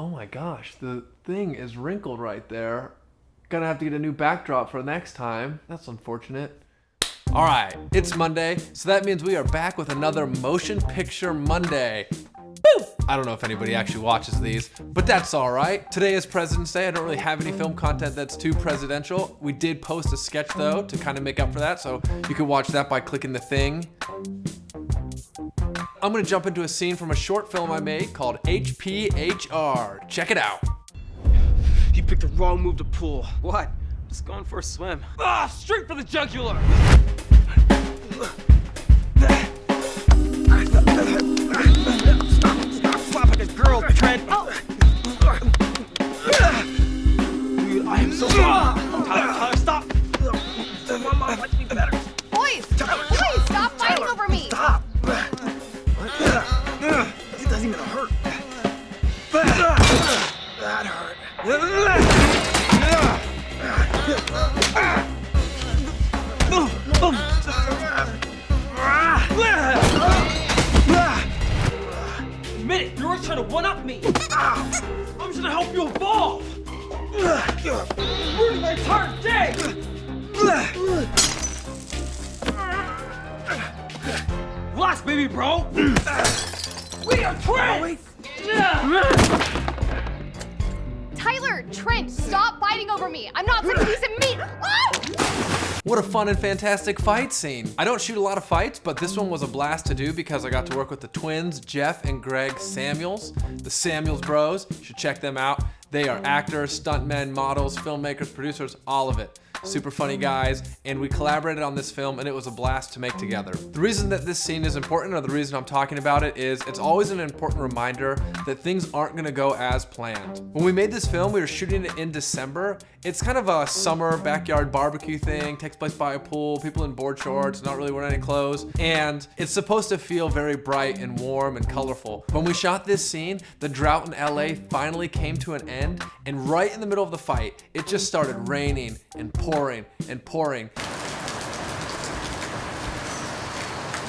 Oh my gosh, the thing is wrinkled right there. Gonna have to get a new backdrop for next time. That's unfortunate. All right, it's Monday, so that means we are back with another Motion Picture Monday. Woo! I don't know if anybody actually watches these, but that's all right. Today is President's Day. I don't really have any film content that's too presidential. We did post a sketch though to kind of make up for that, so you can watch that by clicking the thing. I'm gonna jump into a scene from a short film I made called HPHR. Check it out. You picked the wrong move to pull. What? Just going for a swim. Ah, straight for the jugular! Stop slapping this girl, Trent! Oh. I am so sorry. Tyler, stop! Mama, watch me better. Boys, stop fighting over me! Stop! It doesn't even hurt. That hurt. Admit it, you're always trying to one-up me. I'm just gonna help you evolve. Ruining my entire day. Relax, baby bro. We are twins. Tyler, Trent, stop fighting over me! I'm not some piece of meat! Ah! What a fun and fantastic fight scene. I don't shoot a lot of fights, but this one was a blast to do because I got to work with the twins, Geoff and Greg Samuels, the Samuels bros. You should check them out. They are actors, stuntmen, models, filmmakers, producers, all of it. Super funny guys, and we collaborated on this film and it was a blast to make together. The reason that this scene is important, or the reason I'm talking about it, is it's always an important reminder that things aren't gonna go as planned. When we made this film, we were shooting it in December. It's kind of a summer backyard barbecue thing, takes place by a pool, people in board shorts, not really wearing any clothes, and it's supposed to feel very bright and warm and colorful. When we shot this scene, the drought in LA finally came to an end, and right in the middle of the fight, it just started raining and pouring and pouring.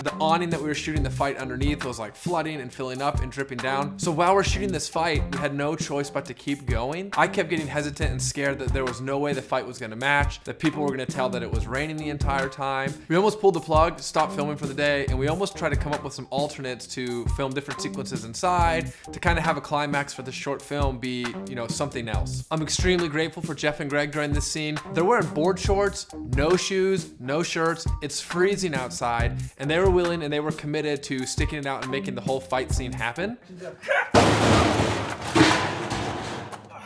The awning that we were shooting the fight underneath was like flooding and filling up and dripping down. So while we're shooting this fight, we had no choice but to keep going. I kept getting hesitant and scared that there was no way the fight was gonna match, that people were gonna tell that it was raining the entire time. We almost pulled the plug, stopped filming for the day, and we almost tried to come up with some alternates to film different sequences inside, to kind of have a climax for the short film be, you know, something else. I'm extremely grateful for Geoff and Greg during this scene. They're wearing board shorts, no shoes, no shirts, it's freezing outside, and they were willing and they were committed to sticking it out and making the whole fight scene happen.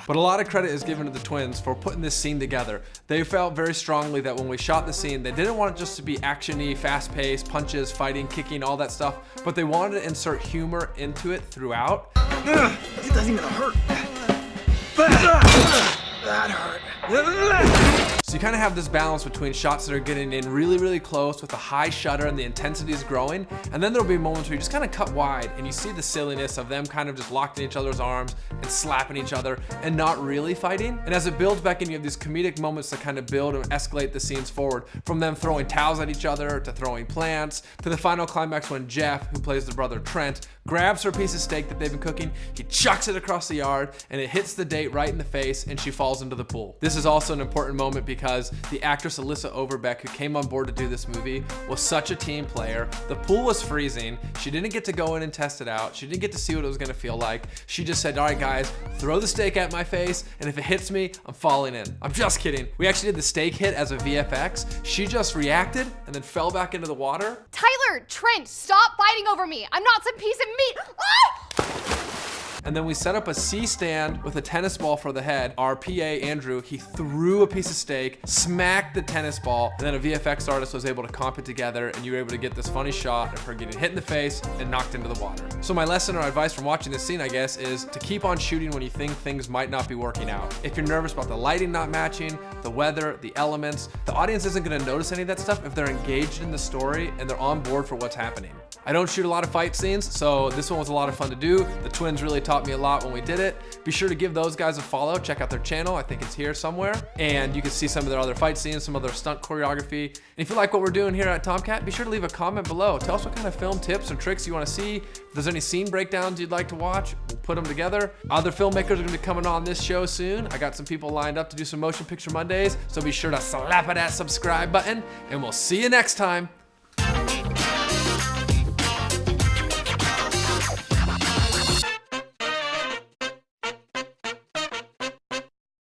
But a lot of credit is given to the twins for putting this scene together. They felt very strongly that when we shot the scene, they didn't want it just to be action-y, fast-paced, punches, fighting, kicking, all that stuff, but they wanted to insert humor into it throughout. It doesn't even hurt. That hurt. So you kind of have this balance between shots that are getting in really, really close with the high shutter and the intensity is growing, and then there'll be moments where you just kind of cut wide and you see the silliness of them kind of just locked in each other's arms and slapping each other and not really fighting. And as it builds back in, you have these comedic moments that kind of build and escalate the scenes forward, from them throwing towels at each other to throwing plants to the final climax when Geoff, who plays the brother Trent, grabs her piece of steak that they've been cooking, he chucks it across the yard, and it hits the date right in the face and she falls into the pool. This is also an important moment because the actress Alyssa Overbeck, who came on board to do this movie, was such a team player. The pool was freezing. She didn't get to go in and test it out. She didn't get to see what it was gonna feel like. She just said, all right guys, throw the steak at my face, and if it hits me, I'm falling in. I'm just kidding. We actually did the steak hit as a VFX. She just reacted and then fell back into the water. Tyler, Trent, stop fighting over me! I'm not some piece of meat! Ah! And then we set up a C-stand with a tennis ball for the head. Our PA, Andrew, he threw a piece of steak, smacked the tennis ball, and then a VFX artist was able to comp it together, and you were able to get this funny shot of her getting hit in the face and knocked into the water. So my lesson or advice from watching this scene, I guess, is to keep on shooting when you think things might not be working out. If you're nervous about the lighting not matching, the weather, the elements, the audience isn't gonna notice any of that stuff if they're engaged in the story and they're on board for what's happening. I don't shoot a lot of fight scenes, so this one was a lot of fun to do. The twins really taught taught me a lot when we did it. Be sure to give those guys a follow. Check out their channel. I think it's here somewhere. And you can see some of their other fight scenes, some other stunt choreography. And if you like what we're doing here at Tomcat, be sure to leave a comment below. Tell us what kind of film tips and tricks you want to see. If there's any scene breakdowns you'd like to watch, we'll put them together. Other filmmakers are going to be coming on this show soon. I got some people lined up to do some Motion Picture Mondays, so be sure to slap that subscribe button, and we'll see you next time.